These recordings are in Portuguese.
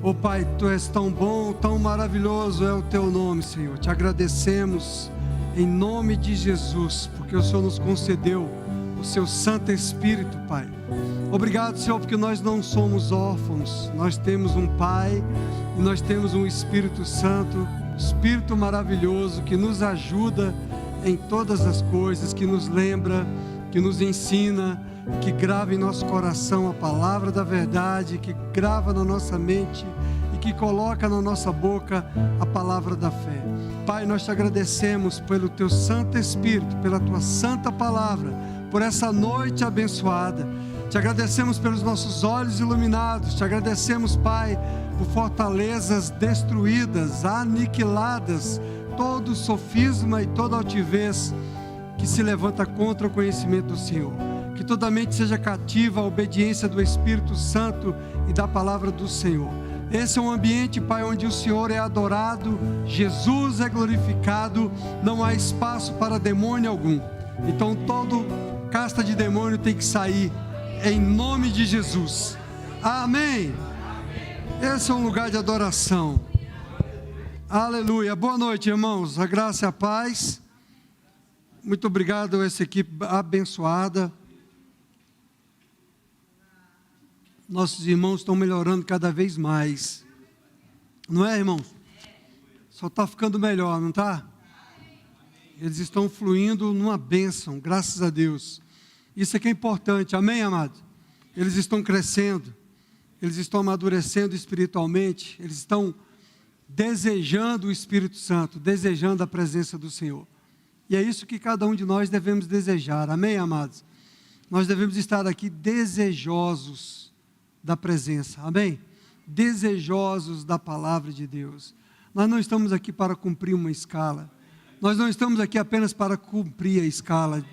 Oh Pai, Tu és tão bom, tão maravilhoso é o Teu nome, Senhor. Te agradecemos em nome de Jesus, porque o Senhor nos concedeu o Seu Santo Espírito, Pai. Obrigado, Senhor, porque nós não somos órfãos. Nós temos um Pai e nós temos um Espírito Santo, Espírito maravilhoso que nos ajuda em todas as coisas, que nos lembra, que nos ensina, que grava em nosso coração a palavra da verdade, que grava na nossa mente e que coloca na nossa boca a palavra da fé. Pai, nós te agradecemos pelo Teu Santo Espírito, pela Tua Santa Palavra, por essa noite abençoada. Te agradecemos pelos nossos olhos iluminados, te agradecemos, Pai, por fortalezas destruídas, aniquiladas, todo sofisma e toda altivez que se levanta contra o conhecimento do Senhor. Que toda mente seja cativa à obediência do Espírito Santo e da palavra do Senhor. Esse é um ambiente, Pai, onde o Senhor é adorado, Jesus é glorificado, não há espaço para demônio algum. Então todo casta de demônio tem que sair em nome de Jesus. Amém. Esse é um lugar de adoração. Aleluia. Boa noite, irmãos. A graça e a paz. Muito obrigado a essa equipe abençoada. Nossos irmãos estão melhorando cada vez mais. Não é, irmãos? Só está ficando melhor, não está? Eles estão fluindo numa bênção, graças a Deus. Isso é que é importante, amém, amados? Eles estão crescendo, eles estão amadurecendo espiritualmente, eles estão desejando o Espírito Santo, desejando a presença do Senhor. E é isso que cada um de nós devemos desejar, amém, amados? Nós devemos estar aqui desejosos da presença, amém? Desejosos da palavra de Deus. Nós não estamos aqui para cumprir uma escala, nós não estamos aqui apenas para cumprir a escala,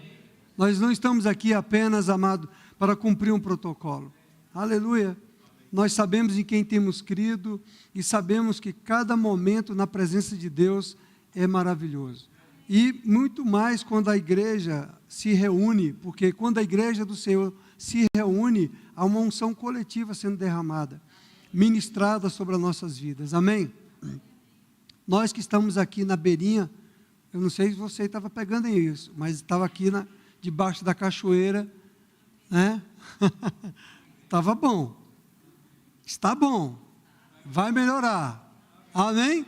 nós não estamos aqui apenas, amado, para cumprir um protocolo, aleluia. Nós sabemos em quem temos crido e sabemos que cada momento na presença de Deus é maravilhoso. E muito mais quando a igreja se reúne, porque quando a igreja do Senhor se reúne, há uma unção coletiva sendo derramada, ministrada sobre as nossas vidas, amém? Nós que estamos aqui na beirinha, eu não sei se você estava pegando isso, mas estava aqui debaixo da cachoeira, né? Estava bom, está bom, vai melhorar, amém?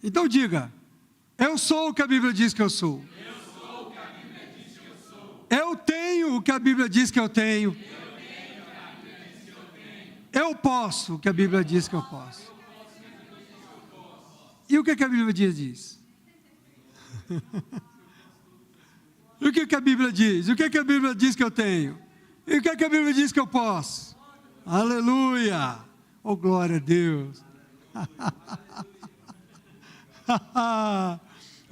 Então diga: eu sou o que a Bíblia diz que eu sou. Eu sou o que a Bíblia diz que eu sou. Eu tenho o que a Bíblia diz que eu tenho. Eu tenho o que a Bíblia diz que eu tenho. Eu posso o que a Bíblia diz que eu posso. E o que a Bíblia diz? E o que a Bíblia diz? O que a Bíblia diz que eu tenho? E o que a Bíblia diz que eu posso? Aleluia! Oh, glória a Deus!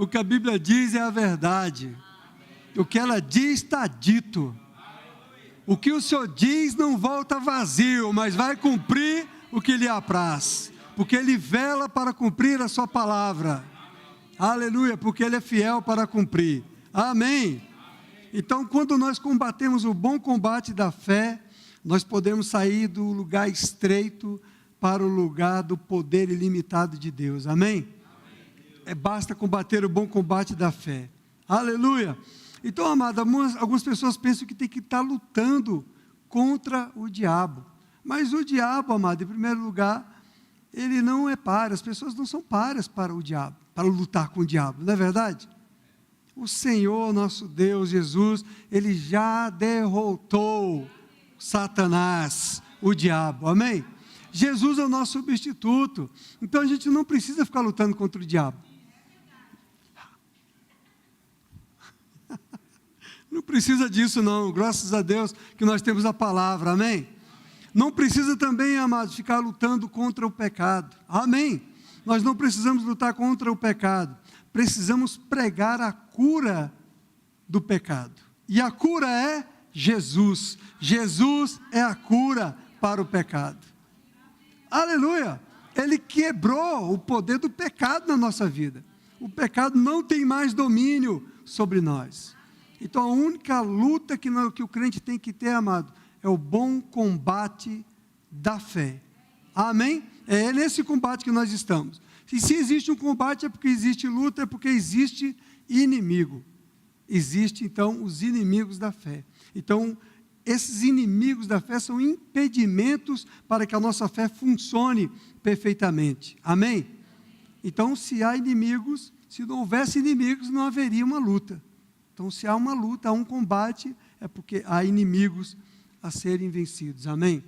O que a Bíblia diz é a verdade. O que ela diz está dito. O que o Senhor diz não volta vazio, mas vai cumprir o que lhe apraz, porque Ele vela para cumprir a sua palavra. Aleluia, porque Ele é fiel para cumprir. Amém. Então, quando nós combatemos o bom combate da fé, nós podemos sair do lugar estreito para o lugar do poder ilimitado de Deus. Amém? Basta combater o bom combate da fé. Aleluia. Então, amado, algumas pessoas pensam que tem que estar lutando contra o diabo. Mas o diabo, amado, em primeiro lugar, ele não é páreo. As pessoas não são párias para o diabo, para lutar com o diabo, não é verdade? O Senhor, nosso Deus, Jesus, Ele já derrotou Satanás, o diabo, amém? Jesus é o nosso substituto, então a gente não precisa ficar lutando contra o diabo. Não precisa disso não, graças a Deus que nós temos a palavra, amém? Não precisa também, amados, ficar lutando contra o pecado, amém? Nós não precisamos lutar contra o pecado, precisamos pregar a cura do pecado, e a cura é Jesus. Jesus é a cura para o pecado, aleluia. Ele quebrou o poder do pecado na nossa vida, o pecado não tem mais domínio sobre nós. Então a única luta que o crente tem que ter, amado, é o bom combate da fé, Amém? É nesse combate que nós estamos. E se existe um combate é porque existe luta, é porque existe inimigo. Existem, então, os inimigos da fé. Então, esses inimigos da fé são impedimentos para que a nossa fé funcione perfeitamente. Amém? Então, se há inimigos, se não houvesse inimigos, não haveria uma luta. Então, se há uma luta, há um combate, é porque há inimigos a serem vencidos. Amém?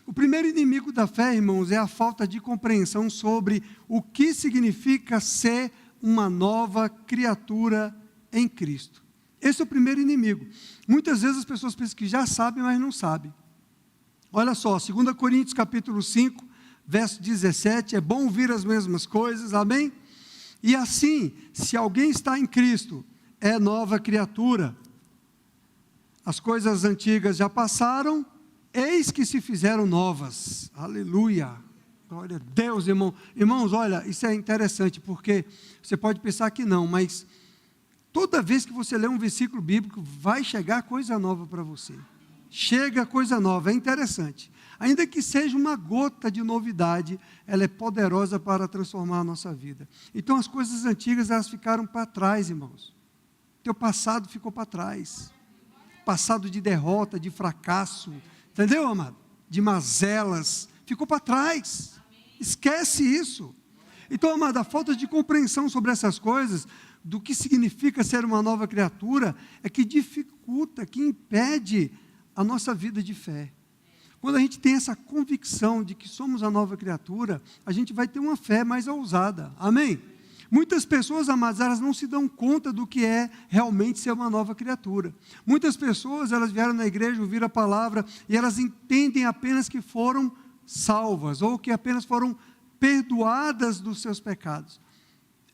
O primeiro inimigo da fé, irmãos, é a falta de compreensão sobre o que significa ser uma nova criatura em Cristo. Esse é o primeiro inimigo. Muitas vezes as pessoas pensam que já sabem, mas não sabem. Olha só, 2 Coríntios capítulo 5, verso 17, é bom ouvir as mesmas coisas, amém? E assim, se alguém está em Cristo, é nova criatura. As coisas antigas já passaram, eis que se fizeram novas. Aleluia. Glória a Deus, irmão. Irmãos, olha, isso é interessante, porque você pode pensar que não, mas toda vez que você lê um versículo bíblico, vai chegar coisa nova para você. Chega coisa nova, é interessante. Ainda que seja uma gota de novidade, ela é poderosa para transformar a nossa vida. Então, as coisas antigas, elas ficaram para trás, irmãos. Teu passado ficou para trás. Passado de derrota, de fracasso, entendeu, amado? De mazelas, ficou para trás. Esquece isso. Então, amado, a falta de compreensão sobre essas coisas, do que significa ser uma nova criatura, é que dificulta, que impede a nossa vida de fé. Quando a gente tem essa convicção de que somos a nova criatura, a gente vai ter uma fé mais ousada. Amém? Muitas pessoas, amadas, elas não se dão conta do que é realmente ser uma nova criatura. Muitas pessoas, elas vieram na igreja, ouviram a palavra, e elas entendem apenas que foram salvas, ou que apenas foram perdoadas dos seus pecados.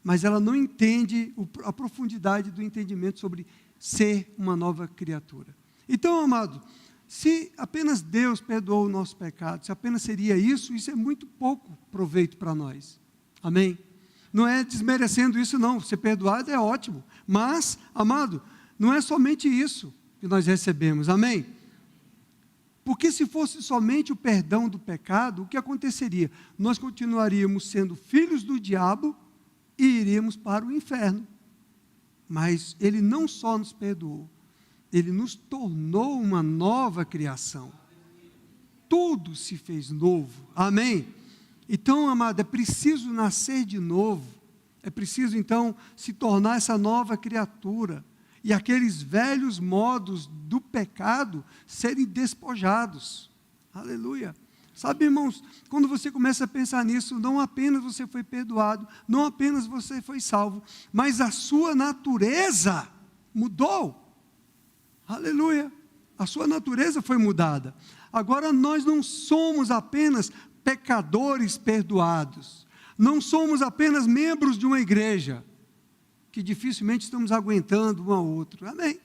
Mas ela não entende a profundidade do entendimento sobre ser uma nova criatura. Então, amado, se apenas Deus perdoou o nosso pecado, se apenas seria isso, isso é muito pouco proveito para nós. Amém? Não é desmerecendo isso, não. Ser perdoado é ótimo. Mas, amado, não é somente isso que nós recebemos. Amém? Porque se fosse somente o perdão do pecado, o que aconteceria? Nós continuaríamos sendo filhos do diabo e iríamos para o inferno. Mas Ele não só nos perdoou, Ele nos tornou uma nova criação. Tudo se fez novo. Amém? Então, amado, é preciso nascer de novo. É preciso, então, se tornar essa nova criatura. E aqueles velhos modos do pecado serem despojados. Aleluia. Sabe, irmãos, quando você começa a pensar nisso, não apenas você foi perdoado, não apenas você foi salvo, mas a sua natureza mudou. Aleluia. A sua natureza foi mudada. Agora nós não somos apenas pecadores perdoados. Não somos apenas membros de uma igreja, que dificilmente estamos aguentando um ao outro. Amém?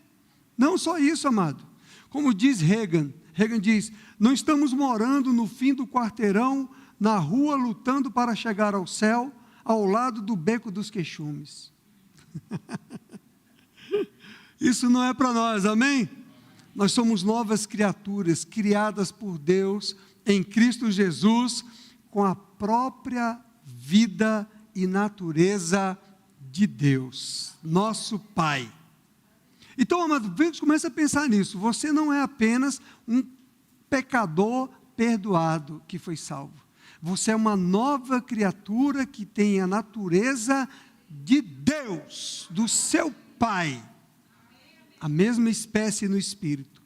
Não só isso, amado. Como diz Reagan diz, não estamos morando no fim do quarteirão, na rua, lutando para chegar ao céu, ao lado do beco dos queixumes. Isso não é para nós, amém? Nós somos novas criaturas, criadas por Deus, em Cristo Jesus, com a própria vida e natureza de Deus, nosso Pai. Então, amado, vamos começar a pensar nisso. Você não é apenas um pecador perdoado que foi salvo. Você é uma nova criatura que tem a natureza de Deus, do seu Pai. A mesma espécie no Espírito.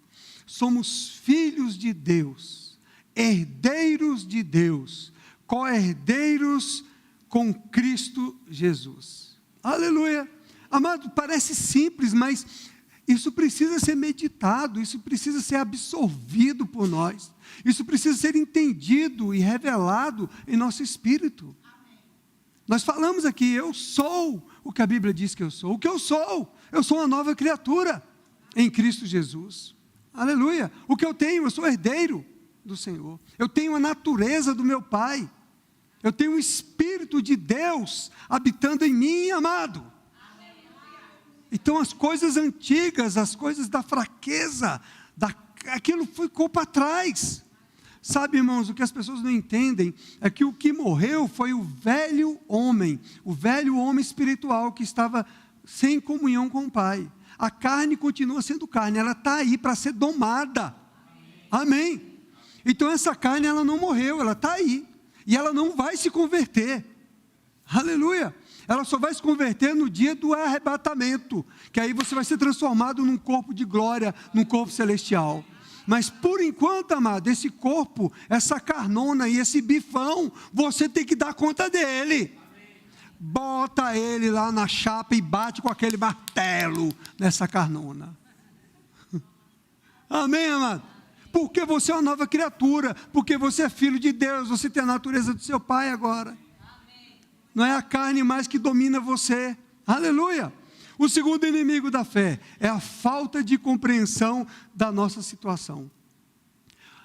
Somos filhos de Deus, herdeiros de Deus, co-herdeiros com Cristo Jesus. Aleluia. Amado, parece simples, mas isso precisa ser meditado, isso precisa ser absorvido por nós, isso precisa ser entendido e revelado em nosso espírito. Nós falamos aqui, eu sou o que a Bíblia diz que eu sou. O que eu sou uma nova criatura em Cristo Jesus. Aleluia. O que eu tenho, eu sou herdeiro do Senhor. Eu tenho a natureza do meu Pai. Eu tenho o Espírito de Deus habitando em mim, amado. Então as coisas antigas, as coisas da fraqueza, aquilo ficou para trás. Sabe, irmãos, o que as pessoas não entendem é que o que morreu foi o velho homem espiritual que estava sem comunhão com o Pai. A carne continua sendo carne, ela está aí para ser domada. Amém. Então essa carne, ela não morreu, ela está aí. E ela não vai se converter. Aleluia. Ela só vai se converter no dia do arrebatamento, que aí você vai ser transformado num corpo de glória, num corpo celestial. Mas por enquanto, amado, esse corpo, essa carnona e esse bifão, você tem que dar conta dele. Bota ele lá na chapa e bate com aquele martelo nessa carnona. Amém, amado? Porque você é uma nova criatura, porque você é filho de Deus, você tem a natureza do seu Pai agora. Não é a carne mais que domina você. Aleluia! O segundo inimigo da fé é a falta de compreensão da nossa situação.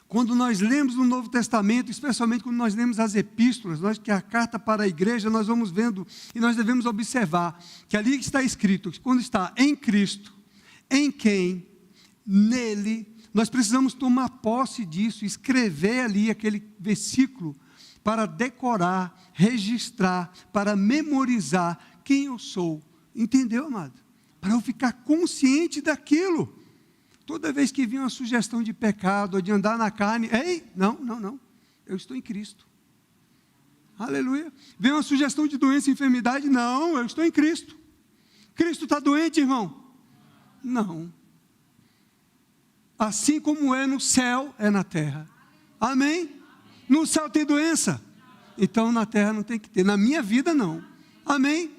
Quando nós lemos no Novo Testamento, especialmente quando nós lemos as epístolas, que é a carta para a igreja, nós vamos vendo e nós devemos observar que ali está escrito, que quando está em Cristo, em quem, nele, nós precisamos tomar posse disso, escrever ali aquele versículo para decorar, registrar, para memorizar quem eu sou. Entendeu, amado? Para eu ficar consciente daquilo. Toda vez que vinha uma sugestão de pecado, ou de andar na carne, ei, não, eu estou em Cristo. Aleluia. Vem uma sugestão de doença e enfermidade, não, eu estou em Cristo. Cristo está doente, irmão? Não. Assim como é no céu, é na terra. Amém? No céu tem doença? Então na terra não tem que ter, na minha vida não. Amém?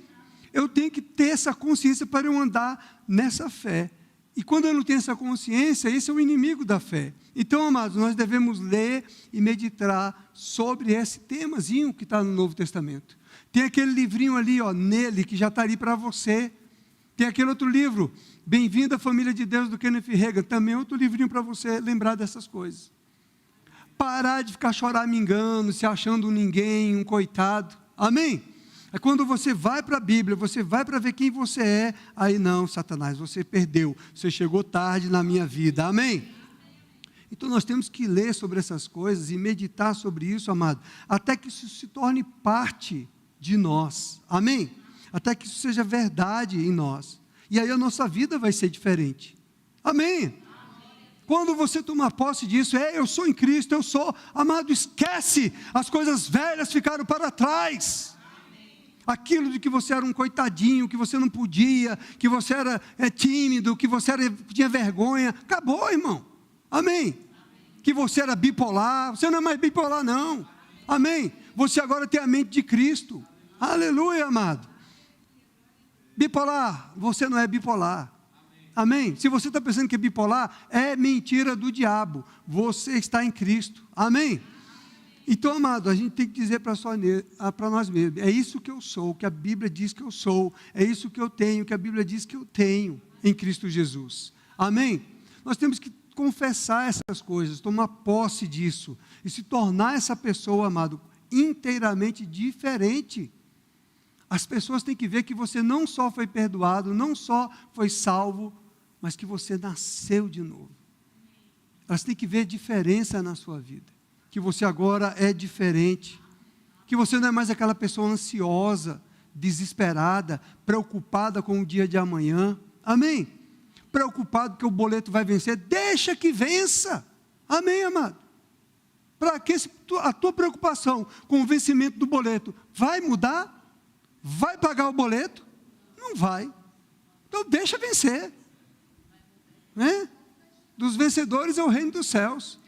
Eu tenho que ter essa consciência para eu andar nessa fé. E quando eu não tenho essa consciência, esse é o inimigo da fé. Então, amados, nós devemos ler e meditar sobre esse temazinho que está no Novo Testamento. Tem aquele livrinho ali, nele, que já está ali para você. Tem aquele outro livro, Bem-vindo à Família de Deus, do Kenneth Hagin, também outro livrinho para você lembrar dessas coisas. Parar de ficar choramingando, se achando um ninguém, um coitado. Amém? É quando você vai para a Bíblia, você vai para ver quem você é, aí não, Satanás, você perdeu, você chegou tarde na minha vida, amém? Então nós temos que ler sobre essas coisas e meditar sobre isso, amado, até que isso se torne parte de nós, amém? Até que isso seja verdade em nós, e aí a nossa vida vai ser diferente, amém? Quando você tomar posse disso, eu sou em Cristo, eu sou, amado, esquece, as coisas velhas ficaram para trás. Aquilo de que você era um coitadinho, que você não podia, que você era tímido, que você tinha vergonha, acabou, irmão, amém? Que você era bipolar, você não é mais bipolar não, amém? Você agora tem a mente de Cristo, aleluia, amado. Bipolar, você não é bipolar, amém? Se você está pensando que é bipolar, é mentira do diabo, você está em Cristo, amém? Então, amado, a gente tem que dizer para nós mesmos, é isso que eu sou, que a Bíblia diz que eu sou, é isso que eu tenho, que a Bíblia diz que eu tenho em Cristo Jesus, amém? Nós temos que confessar essas coisas, tomar posse disso, e se tornar essa pessoa, amado, inteiramente diferente. As pessoas têm que ver que você não só foi perdoado, não só foi salvo, mas que você nasceu de novo. Elas têm que ver diferença na sua vida. Que você agora é diferente, que você não é mais aquela pessoa ansiosa, desesperada, preocupada com o dia de amanhã, amém? Preocupado que o boleto vai vencer, deixa que vença, amém, amado? Para que a tua preocupação com o vencimento do boleto vai mudar? Vai pagar o boleto? Não vai, então deixa vencer, né? Dos vencedores é o reino dos céus.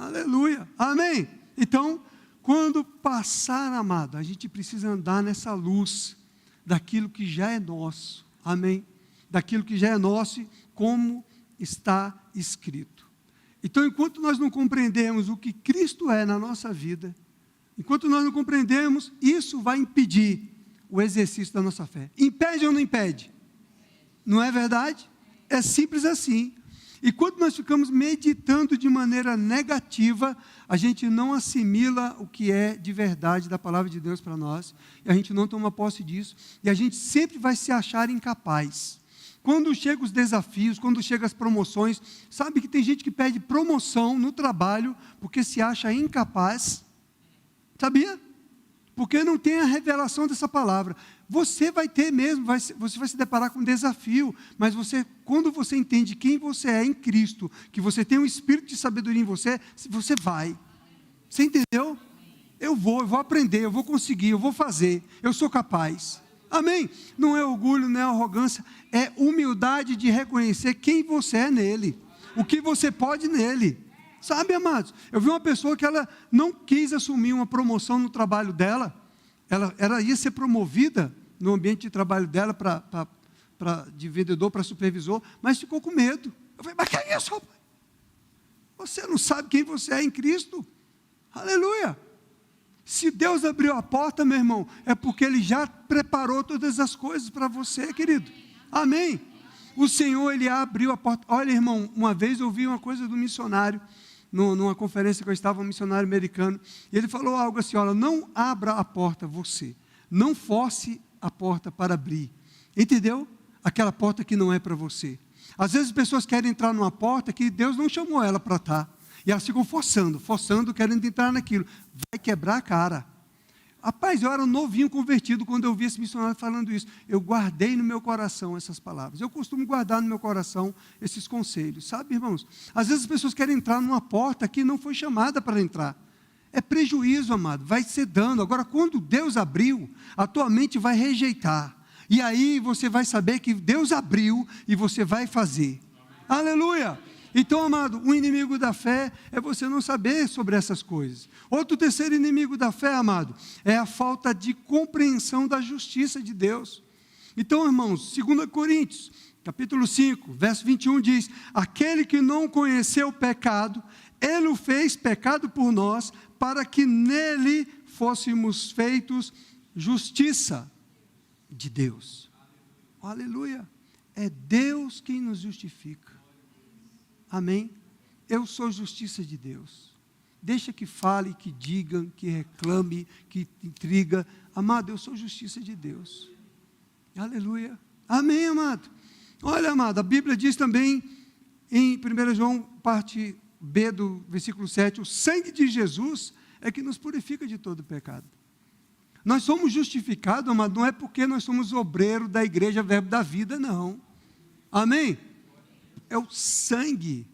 Aleluia, amém? Então, quando passar, amado, a gente precisa andar nessa luz, daquilo que já é nosso, amém? Daquilo que já é nosso, como está escrito. Então, enquanto nós não compreendemos o que Cristo é na nossa vida, enquanto nós não compreendemos, isso vai impedir o exercício da nossa fé. Impede ou não impede? Não é verdade? É simples assim. E quando nós ficamos meditando de maneira negativa, a gente não assimila o que é de verdade da palavra de Deus para nós, e a gente não toma posse disso, e a gente sempre vai se achar incapaz. Quando chegam os desafios, quando chegam as promoções, sabe que tem gente que pede promoção no trabalho porque se acha incapaz, sabia? Porque não tem a revelação dessa palavra. Você vai ter mesmo, você vai se deparar com um desafio, mas quando você entende quem você é em Cristo, que você tem um espírito de sabedoria em você, você vai. Você entendeu? Eu vou aprender, eu vou conseguir, eu vou fazer, eu sou capaz. Amém? Não é orgulho, não é arrogância, é humildade de reconhecer quem você é nele, o que você pode nele. Sabe, amados? Eu vi uma pessoa que ela não quis assumir uma promoção no trabalho dela, ela ia ser promovida no ambiente de trabalho dela de vendedor para supervisor, mas ficou com medo. Eu falei, mas que é isso, rapaz? Você não sabe quem você é em Cristo? Aleluia! Se Deus abriu a porta, meu irmão, é porque Ele já preparou todas as coisas para você, querido. Amém? O Senhor, Ele abriu a porta. Olha, irmão, uma vez eu vi uma coisa do missionário, numa conferência que eu estava, um missionário americano, e ele falou algo assim, olha, não abra a porta você, não force a porta para abrir, entendeu? Aquela porta que não é para você. Às vezes as pessoas querem entrar numa porta que Deus não chamou ela para estar, e elas ficam forçando, querendo entrar naquilo, vai quebrar a cara. Rapaz, eu era novinho convertido quando eu vi esse missionário falando isso. Eu guardei no meu coração essas palavras. Eu costumo guardar no meu coração esses conselhos. Sabe, irmãos? Às vezes as pessoas querem entrar numa porta que não foi chamada para entrar. É prejuízo, amado. Vai ser dano. Agora, quando Deus abriu, a tua mente vai rejeitar. E aí você vai saber que Deus abriu e você vai fazer. Aleluia! Então, amado, o inimigo da fé é você não saber sobre essas coisas. Outro terceiro inimigo da fé, amado, é a falta de compreensão da justiça de Deus. Então, irmãos, 2 Coríntios, capítulo 5, verso 21 diz, aquele que não conheceu o pecado, Ele o fez pecado por nós, para que nele fôssemos feitos justiça de Deus. Aleluia! É Deus quem nos justifica. Amém? Eu sou justiça de Deus. Deixa que fale, que digam, que reclame, que intriga. Amado, eu sou justiça de Deus. Aleluia. Amém, amado. Olha, amado, a Bíblia diz também em 1 João, parte B do versículo 7, o sangue de Jesus é que nos purifica de todo pecado. Nós somos justificados, amado, não é porque nós somos obreiros da igreja Verbo da Vida, não. Amém? É o sangue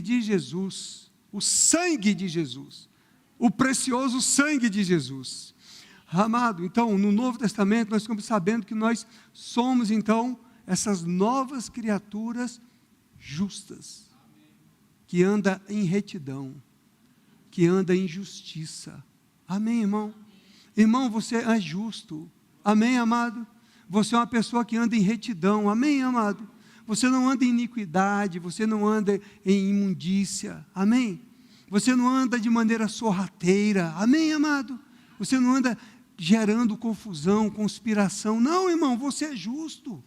de Jesus, o sangue de Jesus, o precioso sangue de Jesus. Amado, então, no Novo Testamento, nós ficamos sabendo que nós somos, então, essas novas criaturas justas, que anda em retidão, que anda em justiça. Amém, irmão? Irmão, você é justo. Amém, amado? Você é uma pessoa que anda em retidão. Amém, amado? Você não anda em iniquidade, você não anda em imundícia, amém? Você não anda de maneira sorrateira, amém, amado? Você não anda gerando confusão, conspiração, não, irmão, você é justo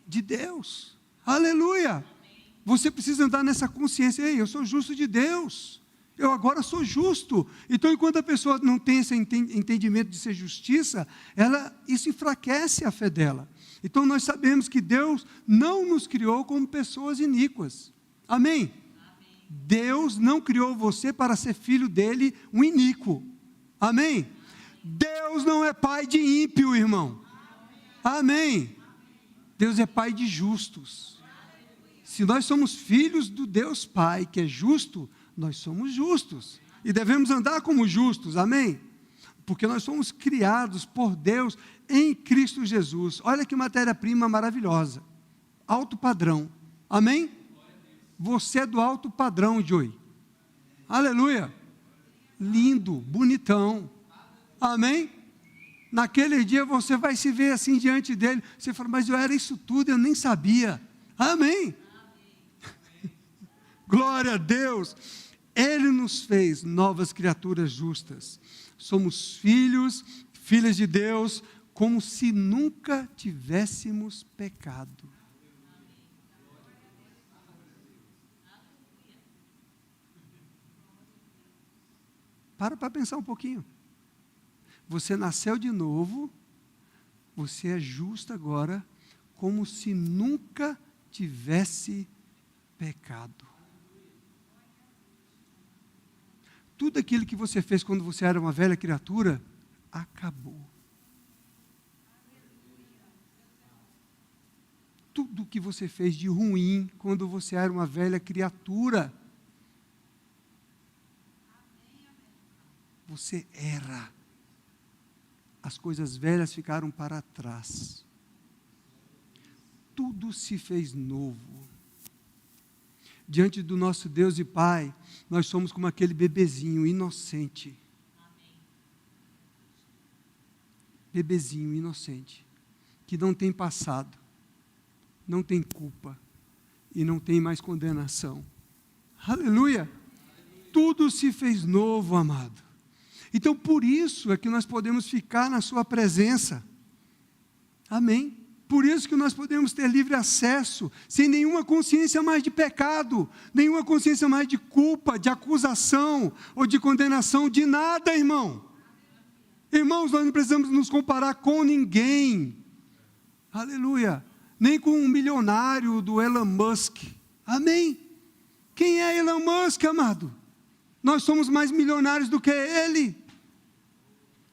de Deus, aleluia! Você precisa andar nessa consciência, ei, eu sou justo de Deus, eu agora sou justo. Então, enquanto a pessoa não tem esse entendimento de ser justiça, isso enfraquece a fé dela. Então, nós sabemos que Deus não nos criou como pessoas iníquas. Amém? Amém? Deus não criou você para ser filho dele, um iníquo. Amém? Deus não é pai de ímpio, irmão. Amém? Deus é pai de justos. Se nós somos filhos do Deus Pai, que é justo, nós somos justos. E devemos andar como justos. Amém? Porque nós somos criados por Deus em Cristo Jesus. Olha que matéria-prima maravilhosa. Alto padrão. Amém? Você é do alto padrão, Joey. Aleluia. Lindo, bonitão. Amém? Naquele dia você vai se ver assim diante dele. Você fala, mas eu era isso tudo, eu nem sabia. Amém? Glória a Deus. Ele nos fez novas criaturas justas. Somos filhas de Deus, como se nunca tivéssemos pecado. Para pensar um pouquinho. Você nasceu de novo, você é justo agora, como se nunca tivesse pecado. Tudo aquilo que você fez quando você era uma velha criatura, acabou. Tudo que você fez de ruim quando você era uma velha criatura, você era. As coisas velhas ficaram para trás. Tudo se fez novo. Diante do nosso Deus e Pai, nós somos como aquele bebezinho inocente. Bebezinho inocente, que não tem passado, não tem culpa e não tem mais condenação. Aleluia! Tudo se fez novo, amado. Então, por isso é que nós podemos ficar na sua presença. Amém? Por isso que nós podemos ter livre acesso, sem nenhuma consciência mais de pecado, nenhuma consciência mais de culpa, de acusação ou de condenação, de nada, irmão. Irmãos, nós não precisamos nos comparar com ninguém. Aleluia. Nem com um milionário do Elon Musk. Amém? Quem é Elon Musk, amado? Nós somos mais milionários do que ele.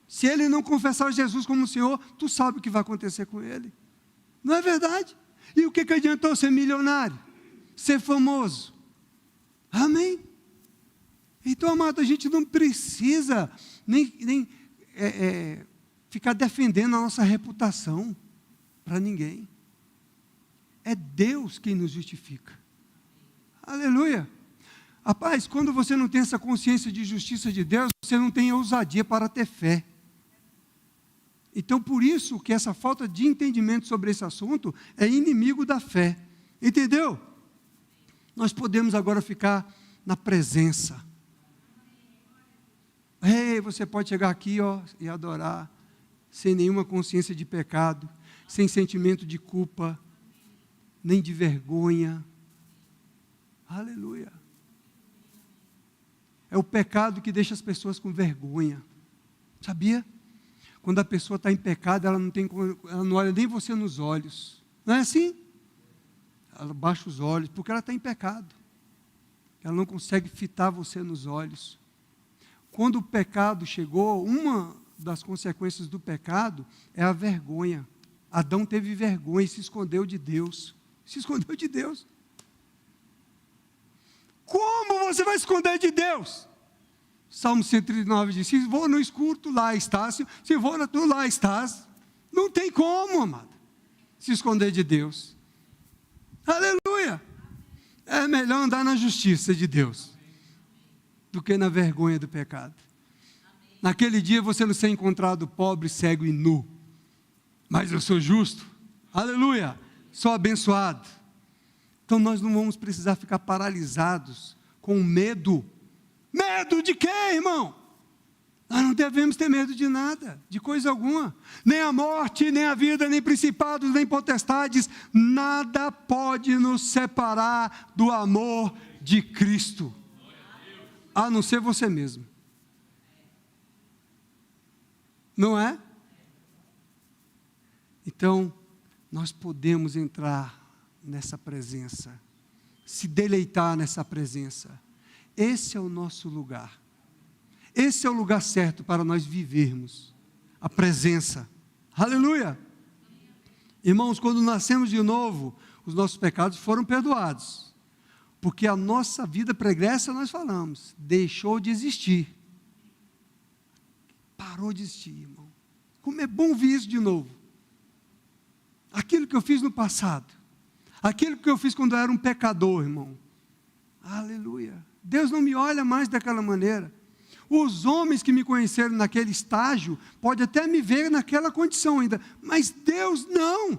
Se ele não confessar Jesus como Senhor, tu sabe o que vai acontecer com ele. Não é verdade? E o que adiantou ser milionário? Ser famoso? Amém? Então, amado, a gente não precisa nem ficar defendendo a nossa reputação para ninguém. É Deus quem nos justifica. Aleluia. Rapaz, quando você não tem essa consciência de justiça de Deus, você não tem ousadia para ter fé. Então, por isso que essa falta de entendimento sobre esse assunto é inimigo da fé. Entendeu? Nós podemos agora ficar na presença. Você pode chegar aqui e adorar, sem nenhuma consciência de pecado, sem sentimento de culpa, nem de vergonha. Aleluia. É o pecado que deixa as pessoas com vergonha. Sabia? Quando a pessoa está em pecado, ela não olha nem você nos olhos. Não é assim? Ela baixa os olhos, porque ela está em pecado. Ela não consegue fitar você nos olhos. Quando o pecado chegou, uma das consequências do pecado é a vergonha. Adão teve vergonha e se escondeu de Deus. Se escondeu de Deus. Como você vai esconder de Deus? Salmo 139 diz, se vou no escuro, tu lá estás, se vou tu lá estás. Não tem como, amado, se esconder de Deus. Aleluia! É melhor andar na justiça de Deus, do que na vergonha do pecado. Naquele dia você não ser encontrado pobre, cego e nu, mas eu sou justo, aleluia, sou abençoado. Então nós não vamos precisar ficar paralisados com medo. Medo de quê, irmão? Nós não devemos ter medo de nada, de coisa alguma. Nem a morte, nem a vida, nem principados, nem potestades. Nada pode nos separar do amor de Cristo. A não ser você mesmo. Não é? Então, nós podemos entrar nessa presença. Se deleitar nessa presença. Esse é o nosso lugar. Esse é o lugar certo para nós vivermos a presença. Aleluia! Irmãos, quando nascemos de novo, os nossos pecados foram perdoados. Porque a nossa vida pregressa, nós falamos, deixou de existir. Parou de existir, irmão. Como é bom ver isso de novo. Aquilo que eu fiz no passado. Aquilo que eu fiz quando eu era um pecador, irmão. Aleluia! Deus não me olha mais daquela maneira. Os homens que me conheceram naquele estágio, podem até me ver naquela condição ainda, mas Deus não.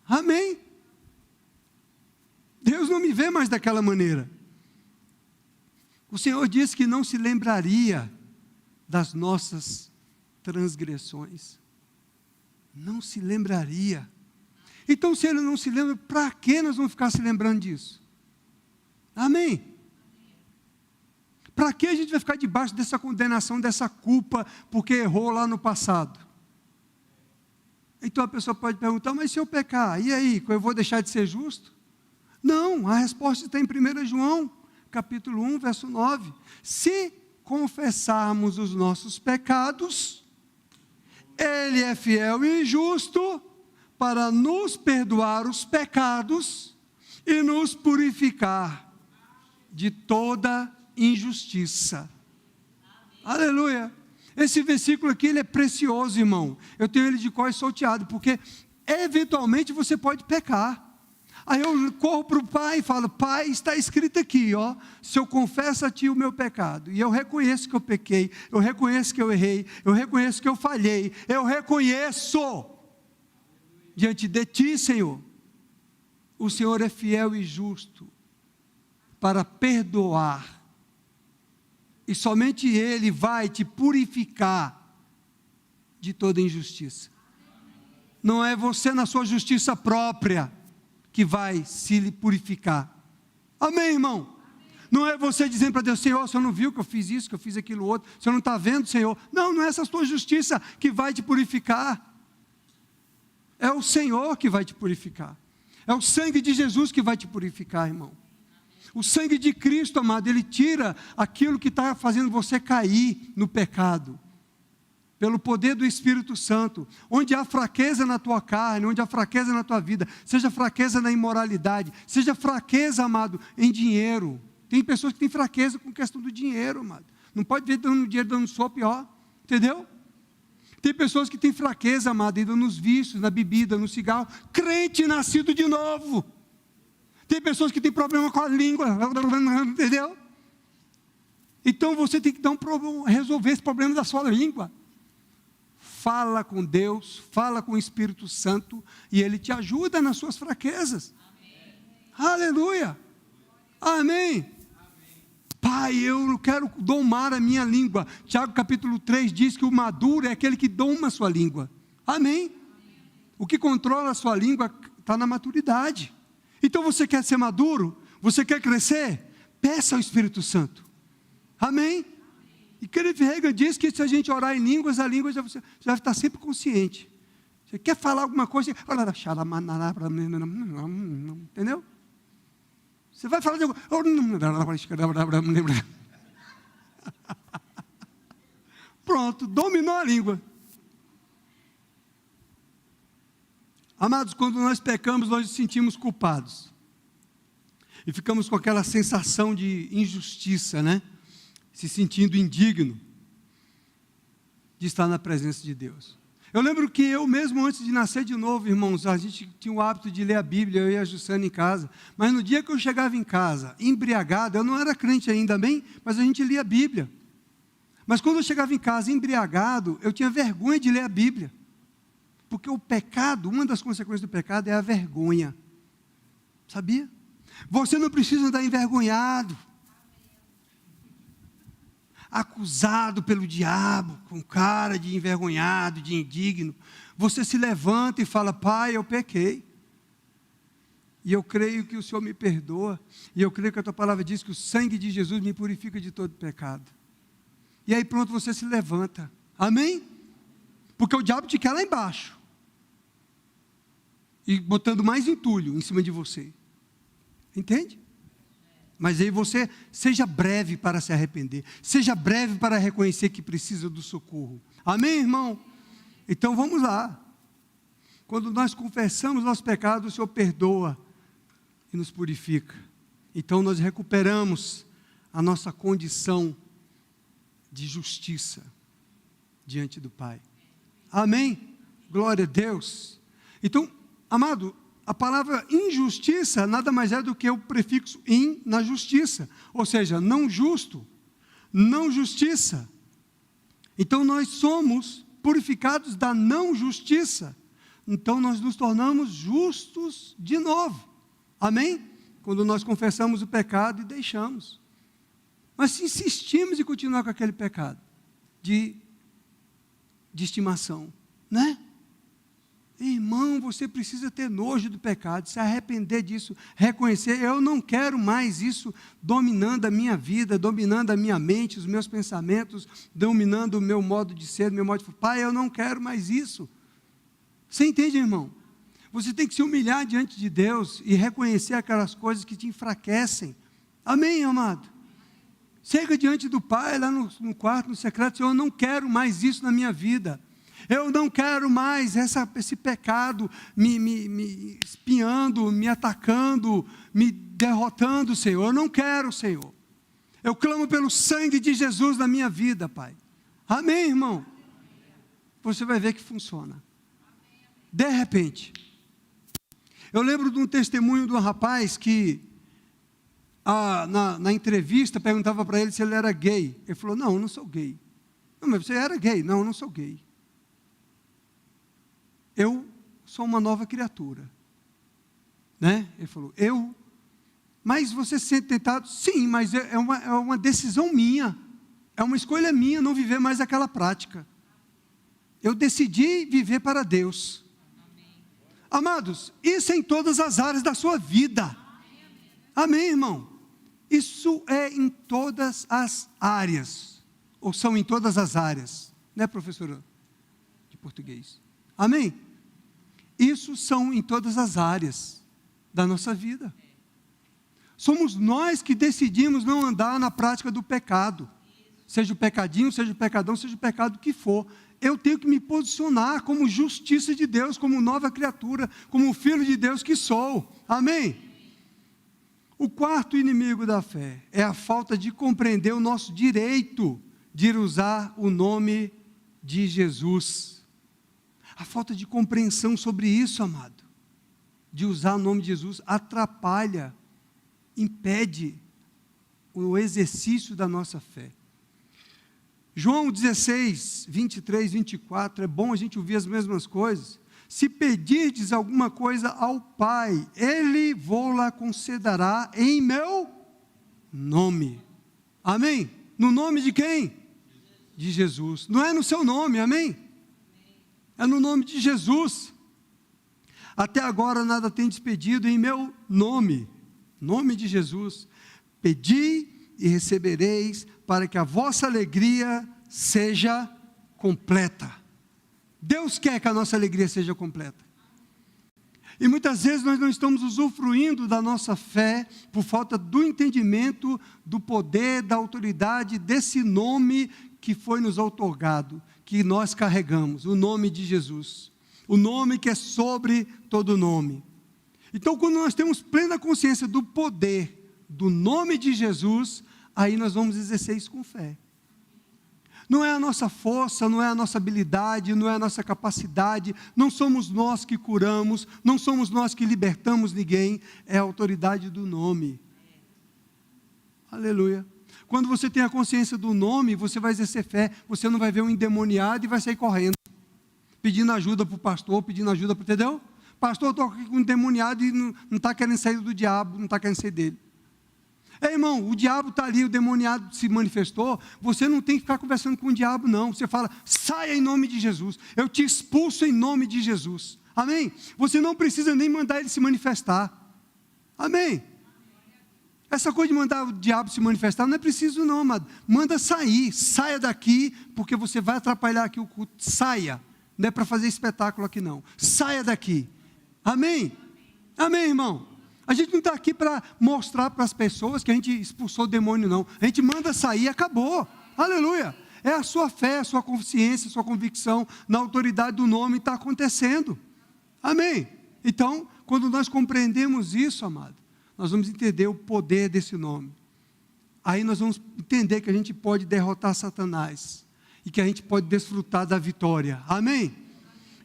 Amém? Deus não me vê mais daquela maneira. O Senhor disse que não se lembraria das nossas transgressões. Não se lembraria. Então, se Ele não se lembra, para que nós vamos ficar se lembrando disso? Amém? Para que a gente vai ficar debaixo dessa condenação, dessa culpa, porque errou lá no passado? Então a pessoa pode perguntar, mas se eu pecar, e aí, eu vou deixar de ser justo? Não, a resposta está em 1 João, capítulo 1, verso 9. Se confessarmos os nossos pecados, Ele é fiel e justo para nos perdoar os pecados e nos purificar de toda injustiça. Aleluia! Esse versículo aqui, ele é precioso, irmão. Eu tenho ele de cor salteado, porque eventualmente você pode pecar. Aí eu corro para o Pai e falo, Pai, está escrito aqui, ó, se eu confesso a Ti o meu pecado, e eu reconheço que eu pequei, eu reconheço que eu errei, eu reconheço que eu falhei, eu reconheço diante de Ti, Senhor, o Senhor é fiel e justo para perdoar, e somente Ele vai te purificar de toda injustiça. Não é você na sua justiça própria que vai se purificar. Amém, irmão? Não é você dizendo para Deus, Senhor, o Senhor não viu que eu fiz isso, que eu fiz aquilo outro, o Senhor não está vendo, Senhor? Não, não é essa sua justiça que vai te purificar. É o Senhor que vai te purificar. É o sangue de Jesus que vai te purificar, irmão. O sangue de Cristo, amado, ele tira aquilo que está fazendo você cair no pecado. Pelo poder do Espírito Santo. Onde há fraqueza na tua carne, onde há fraqueza na tua vida, seja fraqueza na imoralidade, seja fraqueza, amado, em dinheiro. Tem pessoas que têm fraqueza com questão do dinheiro, amado. Não pode ver dando dinheiro, dando sopa, ó. Entendeu? Tem pessoas que têm fraqueza, amado, ainda nos vícios, na bebida, no cigarro. Crente nascido de novo. Tem pessoas que têm problema com a língua, entendeu? Então você tem que dar resolver esse problema da sua língua. Fala com Deus, fala com o Espírito Santo, e Ele te ajuda nas suas fraquezas. Amém. Aleluia. Amém. Amém. Pai, eu não quero domar a minha língua. Tiago capítulo 3 diz que o maduro é aquele que doma a sua língua. Amém. Amém. O que controla a sua língua está na maturidade. Então você quer ser maduro? Você quer crescer? Peça ao Espírito Santo. Amém? E Kenneth Hagin diz que se a gente orar em línguas, a língua você deve estar sempre consciente. Você quer falar alguma coisa? Entendeu? Você vai falar de algo. Pronto, dominou a língua. Amados, quando nós pecamos, nós nos sentimos culpados. E ficamos com aquela sensação de injustiça, né? Se sentindo indigno de estar na presença de Deus. Eu lembro que eu mesmo, antes de nascer de novo, irmãos, a gente tinha o hábito de ler a Bíblia, eu e a Jussana em casa. Mas no dia que eu chegava em casa, embriagado, eu não era crente ainda, bem, mas a gente lia a Bíblia. Mas quando eu chegava em casa embriagado, eu tinha vergonha de ler a Bíblia. Porque o pecado, uma das consequências do pecado é a vergonha. Sabia? Você não precisa andar envergonhado, acusado pelo diabo, com cara de envergonhado, de indigno. Você se levanta e fala, Pai, eu pequei. E eu creio que o Senhor me perdoa. E eu creio que a tua palavra diz que o sangue de Jesus me purifica de todo pecado. E aí pronto, você se levanta. Amém? Porque o diabo te quer lá embaixo. E botando mais entulho em cima de você. Entende? Mas aí você seja breve para se arrepender. Seja breve para reconhecer que precisa do socorro. Amém, irmão? Então vamos lá. Quando nós confessamos nosso pecado, o Senhor perdoa e nos purifica. Então nós recuperamos a nossa condição de justiça diante do Pai. Amém? Glória a Deus. Então, amado, a palavra injustiça nada mais é do que o prefixo in na justiça. Ou seja, não justo, não justiça. Então nós somos purificados da não justiça. Então nós nos tornamos justos de novo. Amém? Quando nós confessamos o pecado e deixamos. Mas se insistimos em continuar com aquele pecado de estimação, né? Irmão, você precisa ter nojo do pecado, se arrepender disso, reconhecer, eu não quero mais isso dominando a minha vida, dominando a minha mente, os meus pensamentos, dominando o meu modo de ser, o meu modo de... Pai, eu não quero mais isso. Você entende, irmão? Você tem que se humilhar diante de Deus e reconhecer aquelas coisas que te enfraquecem. Amém, amado? Chega diante do Pai, lá no quarto, no secreto, Senhor, eu não quero mais isso na minha vida. Eu não quero mais esse pecado me espiando, me atacando, me derrotando, Senhor. Eu não quero, Senhor. Eu clamo pelo sangue de Jesus na minha vida, Pai. Amém, irmão? Você vai ver que funciona. De repente. Eu lembro de um testemunho de um rapaz que, na entrevista, perguntava para ele se ele era gay. Ele falou, não, eu não sou gay. Não, mas você era gay? Não, eu não sou gay. Eu sou uma nova criatura. Né? Ele falou, mas você se sente tentado? Sim, mas é uma decisão minha. É uma escolha minha não viver mais aquela prática. Eu decidi viver para Deus. Amados, isso é em todas as áreas da sua vida. Amém, irmão? Isso é em todas as áreas. Ou são em todas as áreas. Né, professora de português? Amém? Isso são em todas as áreas da nossa vida. Somos nós que decidimos não andar na prática do pecado. Seja o pecadinho, seja o pecadão, seja o pecado que for. Eu tenho que me posicionar como justiça de Deus, como nova criatura, como filho de Deus que sou. Amém? O quarto inimigo da fé é a falta de compreender o nosso direito de usar o nome de Jesus. A falta de compreensão sobre isso, amado, de usar o nome de Jesus, atrapalha, impede o exercício da nossa fé. João 16, 23, 24, é bom a gente ouvir as mesmas coisas. Se pedirdes alguma coisa ao Pai, Ele vô-la concederá em meu nome. Amém? No nome de quem? De Jesus. Não é no seu nome, amém? É no nome de Jesus. Até agora nada tendes pedido em meu nome. Nome de Jesus. Pedi e recebereis, para que a vossa alegria seja completa. Deus quer que a nossa alegria seja completa. E muitas vezes nós não estamos usufruindo da nossa fé por falta do entendimento, do poder, da autoridade desse nome que foi nos outorgado, que nós carregamos, o nome de Jesus. O nome que é sobre todo nome. Então, quando nós temos plena consciência do poder do nome de Jesus, aí nós vamos exercer isso com fé. Não é a nossa força, não é a nossa habilidade, não é a nossa capacidade, não somos nós que curamos, não somos nós que libertamos ninguém, é a autoridade do nome. Aleluia. Quando você tem a consciência do nome, você vai exercer fé, você não vai ver um endemoniado e vai sair correndo, pedindo ajuda para o pastor, pedindo ajuda para, entendeu? Pastor, eu estou aqui com um endemoniado e não está querendo sair do diabo, não está querendo sair dele. Ei, irmão, o diabo está ali, o demoniado se manifestou, você não tem que ficar conversando com o diabo, não. Você fala, saia em nome de Jesus, eu te expulso em nome de Jesus. Amém? Você não precisa nem mandar ele se manifestar. Amém? Essa coisa de mandar o diabo se manifestar, não é preciso não, amado. Manda sair, saia daqui, porque você vai atrapalhar aqui o culto. Saia, não é para fazer espetáculo aqui não. Saia daqui. Amém? Amém, irmão? A gente não está aqui para mostrar para as pessoas que a gente expulsou o demônio, não. A gente manda sair e acabou. Aleluia. É a sua fé, a sua consciência, a sua convicção na autoridade do nome está acontecendo. Amém. Então, quando nós compreendemos isso, amado, nós vamos entender o poder desse nome. Aí nós vamos entender que a gente pode derrotar Satanás e que a gente pode desfrutar da vitória. Amém?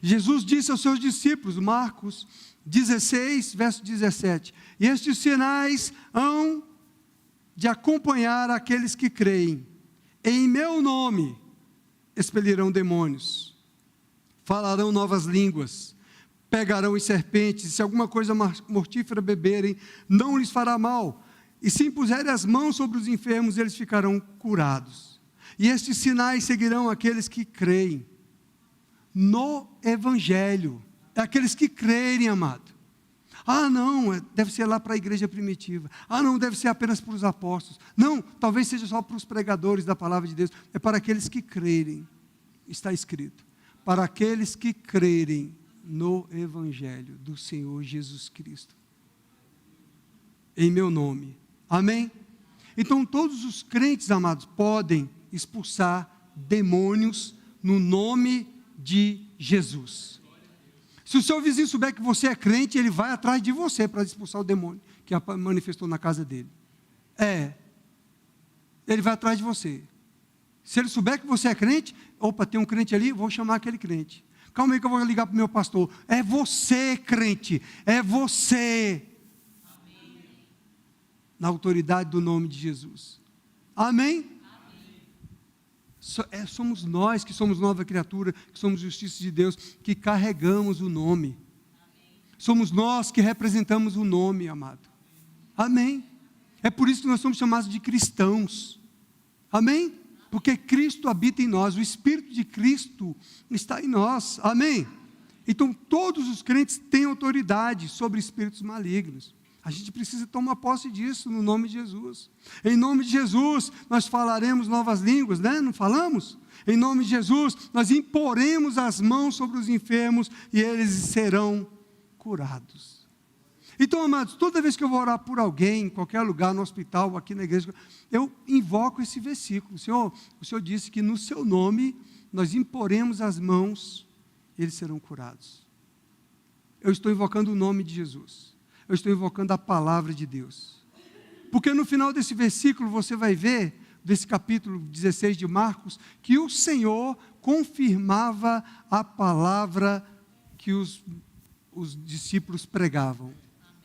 Jesus disse aos seus discípulos, Marcos 16, verso 17, e estes sinais hão de acompanhar aqueles que creem. Em meu nome expelirão demônios, falarão novas línguas, pegarão as serpentes, e se alguma coisa mortífera beberem, não lhes fará mal. E se impuserem as mãos sobre os enfermos, eles ficarão curados. E estes sinais seguirão aqueles que creem no Evangelho. É aqueles que crerem, amado. Ah, não, deve ser lá para a igreja primitiva. Ah, não, deve ser apenas para os apóstolos. Não, talvez seja só para os pregadores da palavra de Deus. É para aqueles que crerem. Está escrito. Para aqueles que crerem. no Evangelho do Senhor Jesus Cristo. Em meu nome. Amém? Então todos os crentes, amados, podem expulsar demônios no nome de Jesus. Se o seu vizinho souber que você é crente, ele vai atrás de você para expulsar o demônio que manifestou na casa dele. Ele vai atrás de você. Se ele souber que você é crente, opa, tem um crente ali, vou chamar aquele crente. Calma aí que eu vou ligar para o meu pastor. É você, crente, é você. Amém. Na autoridade do nome de Jesus. Amém? Somos nós que somos nova criatura, que somos justiça de Deus, que carregamos o nome. Amém. Somos nós que representamos o nome, amado. Amém? É por isso que nós somos chamados de cristãos. Amém? Porque Cristo habita em nós, o Espírito de Cristo está em nós. Amém? Então todos os crentes têm autoridade sobre espíritos malignos. A gente precisa tomar posse disso no nome de Jesus. Em nome de Jesus, nós falaremos novas línguas, né? Não falamos? Em nome de Jesus, nós imporemos as mãos sobre os enfermos e eles serão curados. Então, amados, toda vez que eu vou orar por alguém, em qualquer lugar, no hospital, aqui na igreja, eu invoco esse versículo. O Senhor disse que no seu nome nós imporemos as mãos e eles serão curados. Eu estou invocando o nome de Jesus. Eu estou invocando a palavra de Deus. Porque no final desse versículo você vai ver, desse capítulo 16 de Marcos, que o Senhor confirmava a palavra que os discípulos pregavam,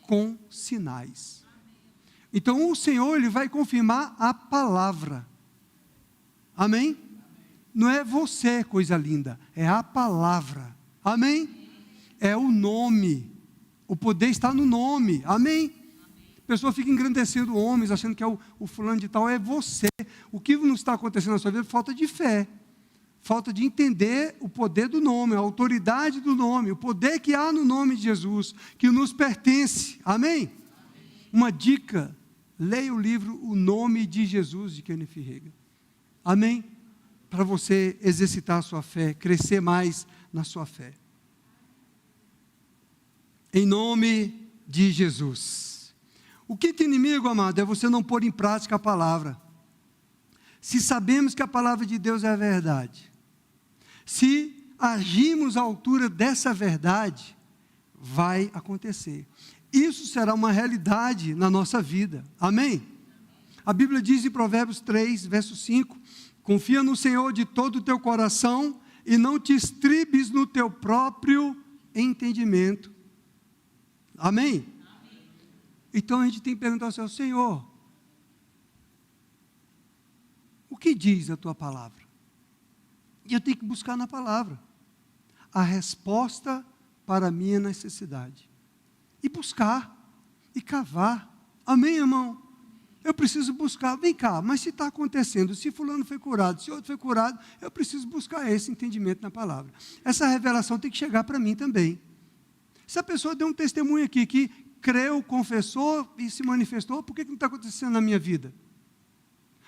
com sinais. Então o Senhor, Ele vai confirmar a palavra. Amém? Não é você, coisa linda, é a palavra. Amém? É o nome. O poder está no nome. Amém? A pessoa fica engrandecendo homens, achando que é o fulano de tal, é você. O que não está acontecendo na sua vida? Falta de fé. Falta de entender o poder do nome, a autoridade do nome, o poder que há no nome de Jesus, que nos pertence. Amém? Uma dica, leia o livro O Nome de Jesus, de Kenneth Hagin. Amém? Para você exercitar a sua fé, crescer mais na sua fé. Em nome de Jesus. O quinto inimigo, amado, é você não pôr em prática a palavra. Se sabemos que a palavra de Deus é a verdade, se agimos à altura dessa verdade, vai acontecer. Isso será uma realidade na nossa vida. Amém? A Bíblia diz em Provérbios 3, verso 5, confia no Senhor de todo o teu coração e não te estribes no teu próprio entendimento. Amém? Então a gente tem que perguntar ao Senhor, Senhor, o que diz a tua palavra? E eu tenho que buscar na palavra a resposta para a minha necessidade. E buscar, e cavar. Amém, irmão? Eu preciso buscar, vem cá, mas se está acontecendo, se fulano foi curado, se outro foi curado, eu preciso buscar esse entendimento na palavra. Essa revelação tem que chegar para mim também. Se a pessoa deu um testemunho aqui, que creu, confessou e se manifestou, por que não está acontecendo na minha vida?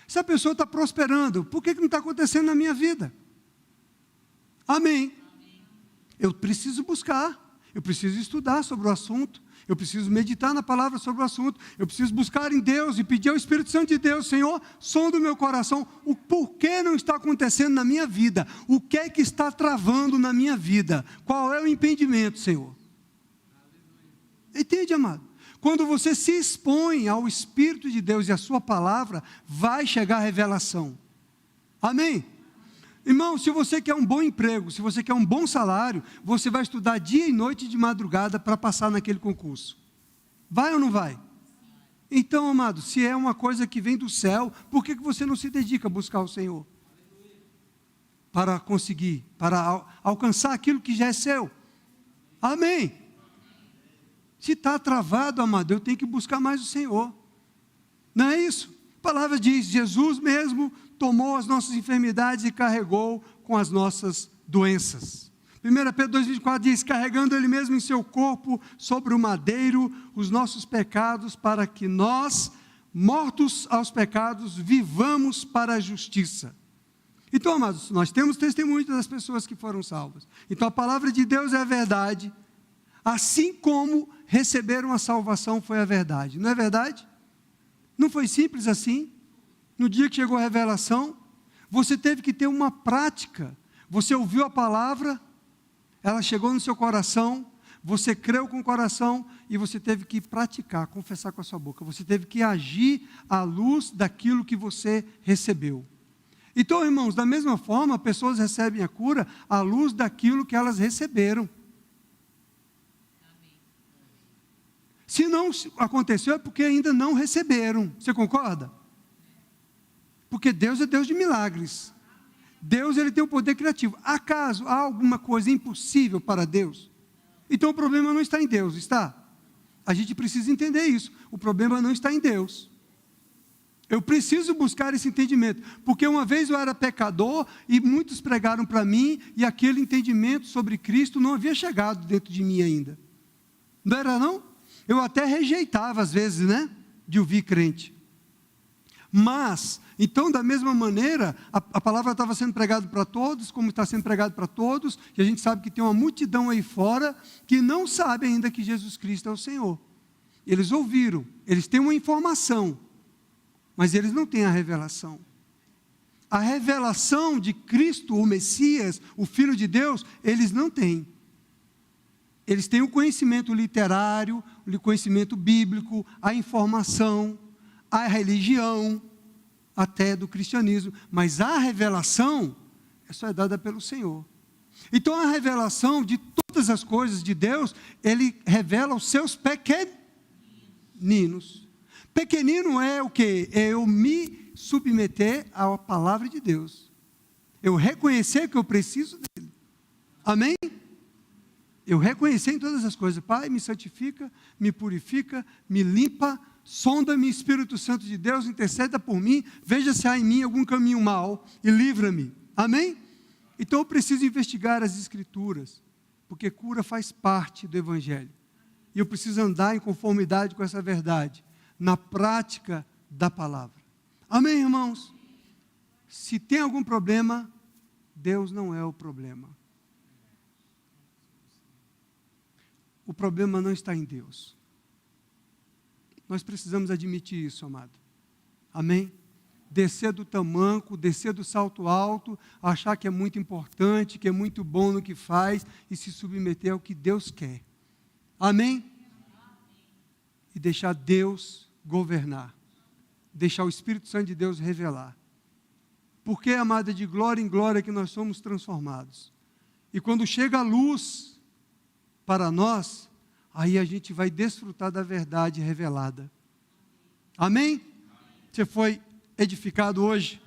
Se a pessoa está prosperando, por que não está acontecendo na minha vida? Amém. Eu preciso buscar, eu preciso estudar sobre o assunto, eu preciso meditar na palavra sobre o assunto, eu preciso buscar em Deus e pedir ao Espírito Santo de Deus, Senhor, som do meu coração, o porquê não está acontecendo na minha vida, o que é que está travando na minha vida, qual é o impedimento, Senhor? Entende, amado? Quando você se expõe ao Espírito de Deus e à sua palavra, vai chegar a revelação. Amém? Irmão, se você quer um bom emprego, se você quer um bom salário, você vai estudar dia e noite de madrugada para passar naquele concurso. Vai ou não vai? Então, amado, se é uma coisa que vem do céu, por que você não se dedica a buscar o Senhor? Para conseguir, para alcançar aquilo que já é seu. Amém? Se está travado, amado, eu tenho que buscar mais o Senhor. Não é isso? A palavra diz, Jesus mesmo tomou as nossas enfermidades e carregou com as nossas doenças. 1 Pedro 2,24 diz, carregando Ele mesmo em seu corpo, sobre o madeiro, os nossos pecados, para que nós, mortos aos pecados, vivamos para a justiça. Então, amados, nós temos testemunho das pessoas que foram salvas. Então, a palavra de Deus é a verdade, assim como receberam a salvação foi a verdade. Não é verdade? Não foi simples assim? No dia que chegou a revelação, você teve que ter uma prática. Você ouviu a palavra, ela chegou no seu coração, você creu com o coração e você teve que praticar, confessar com a sua boca. Você teve que agir à luz daquilo que você recebeu. Então, irmãos, da mesma forma, pessoas recebem a cura à luz daquilo que elas receberam. Se não aconteceu, é porque ainda não receberam. Você concorda? Porque Deus é Deus de milagres. Deus, ele tem o poder criativo. Acaso há alguma coisa impossível para Deus? Então o problema não está em Deus, está? A gente precisa entender isso. O problema não está em Deus. Eu preciso buscar esse entendimento, porque uma vez eu era pecador e muitos pregaram para mim e aquele entendimento sobre Cristo não havia chegado dentro de mim ainda. Não era não? Eu até rejeitava às vezes, né? De ouvir crente. Mas, então da mesma maneira, a palavra estava sendo pregada para todos, como está sendo pregada para todos, e a gente sabe que tem uma multidão aí fora que não sabe ainda que Jesus Cristo é o Senhor. Eles ouviram, eles têm uma informação, mas eles não têm a revelação. A revelação de Cristo, o Messias, o Filho de Deus, eles não têm. Eles têm o conhecimento literário, o conhecimento bíblico, a informação, a religião, até do cristianismo, mas a revelação só é dada pelo Senhor. Então a revelação de todas as coisas de Deus, Ele revela os seus pequeninos. Pequenino é o quê? É eu me submeter à palavra de Deus. Eu reconhecer que eu preciso dEle. Amém? Eu reconhecer em todas as coisas. Pai, me santifica, me purifica, me limpa, sonda-me, Espírito Santo de Deus, interceda por mim, veja se há em mim algum caminho mau e livra-me. Amém? Então eu preciso investigar as Escrituras, porque cura faz parte do Evangelho. E eu preciso andar em conformidade com essa verdade, na prática da palavra. Amém, irmãos? Se tem algum problema, Deus não é o problema. O problema não está em Deus. Nós precisamos admitir isso, amado. Amém? Descer do tamanco, descer do salto alto, achar que é muito importante, que é muito bom no que faz e se submeter ao que Deus quer. Amém? E deixar Deus governar. Deixar o Espírito Santo de Deus revelar. Porque, amada, de glória em glória que nós somos transformados. E quando chega a luz para nós, aí a gente vai desfrutar da verdade revelada. Amém? Você foi edificado hoje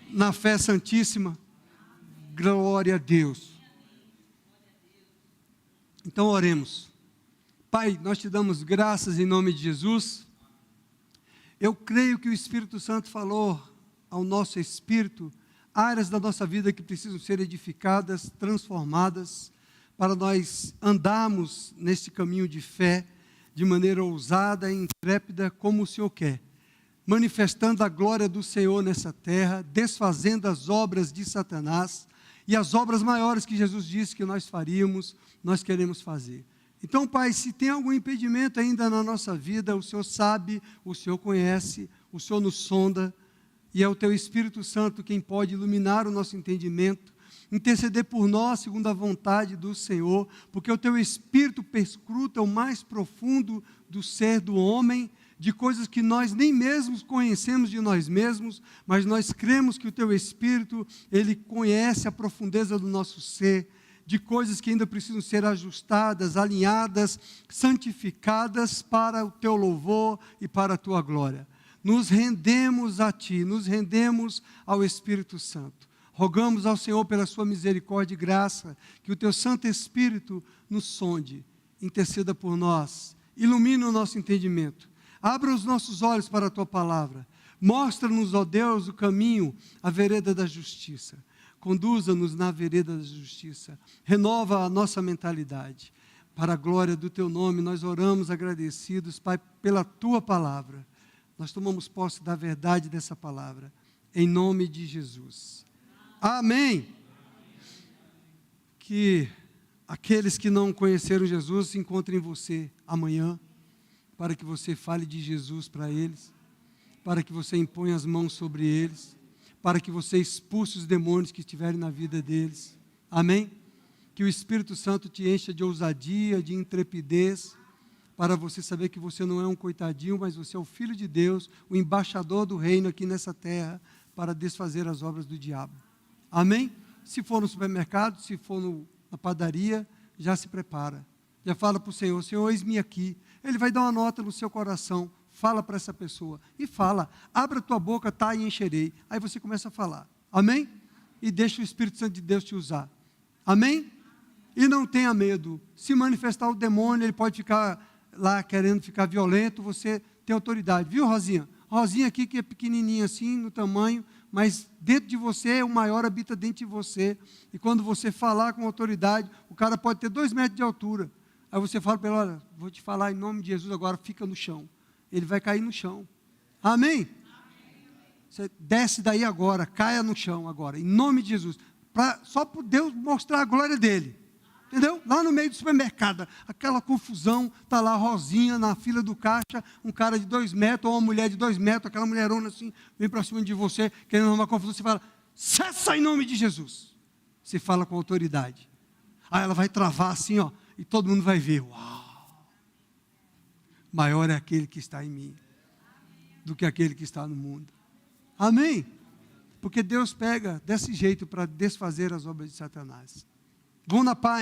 na fé santíssima? Glória a Deus. Então oremos. Pai, nós te damos graças em nome de Jesus. Eu creio que o Espírito Santo falou ao nosso espírito áreas da nossa vida que precisam ser edificadas, transformadas, para nós andarmos nesse caminho de fé, de maneira ousada e intrépida, como o Senhor quer, manifestando a glória do Senhor nessa terra, desfazendo as obras de Satanás, e as obras maiores que Jesus disse que nós faríamos, nós queremos fazer. Então, Pai, se tem algum impedimento ainda na nossa vida, o Senhor sabe, o Senhor conhece, o Senhor nos sonda, e é o Teu Espírito Santo quem pode iluminar o nosso entendimento, interceder por nós segundo a vontade do Senhor, porque o Teu Espírito perscruta o mais profundo do ser do homem, de coisas que nós nem mesmos conhecemos de nós mesmos, mas nós cremos que o Teu Espírito, Ele conhece a profundeza do nosso ser, de coisas que ainda precisam ser ajustadas, alinhadas, santificadas para o Teu louvor e para a Tua glória. Nos rendemos a Ti, nos rendemos ao Espírito Santo. Rogamos ao Senhor pela sua misericórdia e graça, que o Teu Santo Espírito nos sonde, interceda por nós, ilumine o nosso entendimento, abra os nossos olhos para a Tua palavra, mostra-nos, ó Deus, o caminho, a vereda da justiça, conduza-nos na vereda da justiça, renova a nossa mentalidade, para a glória do Teu nome, nós oramos agradecidos, Pai, pela Tua palavra, nós tomamos posse da verdade dessa palavra, em nome de Jesus. Amém. Que aqueles que não conheceram Jesus se encontrem em você amanhã, para que você fale de Jesus para eles, para que você imponha as mãos sobre eles, para que você expulse os demônios que estiverem na vida deles. Amém? Que o Espírito Santo te encha de ousadia, de intrepidez, para você saber que você não é um coitadinho, mas você é o Filho de Deus, o embaixador do reino aqui nessa terra, para desfazer as obras do diabo. Amém? Se for no supermercado, se for na padaria, já se prepara. Já fala para o Senhor, Senhor, eis-me aqui. Ele vai dar uma nota no seu coração. Fala para essa pessoa. E fala, abra a tua boca, tá, e encherei. Aí você começa a falar. Amém? E deixa o Espírito Santo de Deus te usar. Amém? E não tenha medo. Se manifestar o demônio, ele pode ficar lá querendo ficar violento, você tem autoridade. Viu, Rosinha? Rosinha aqui que é pequenininha assim, no tamanho, mas dentro de você, o maior habita dentro de você. E quando você falar com autoridade, o cara pode ter 2 metros de altura. Aí você fala para ele, olha, vou te falar em nome de Jesus agora, fica no chão. Ele vai cair no chão. Amém? Você desce daí agora, caia no chão agora, em nome de Jesus. Só para Deus mostrar a glória dele. Entendeu? Lá no meio do supermercado, aquela confusão, está lá a Rosinha na fila do caixa, um cara de 2 metros, ou uma mulher de 2 metros, aquela mulherona assim, vem para cima de você, querendo arrumar confusão, você fala, cessa em nome de Jesus. Você fala com autoridade. Aí ela vai travar assim, ó, e todo mundo vai ver, uau, maior é aquele que está em mim, do que aquele que está no mundo. Amém? Porque Deus pega desse jeito para desfazer as obras de Satanás. Vão na paz.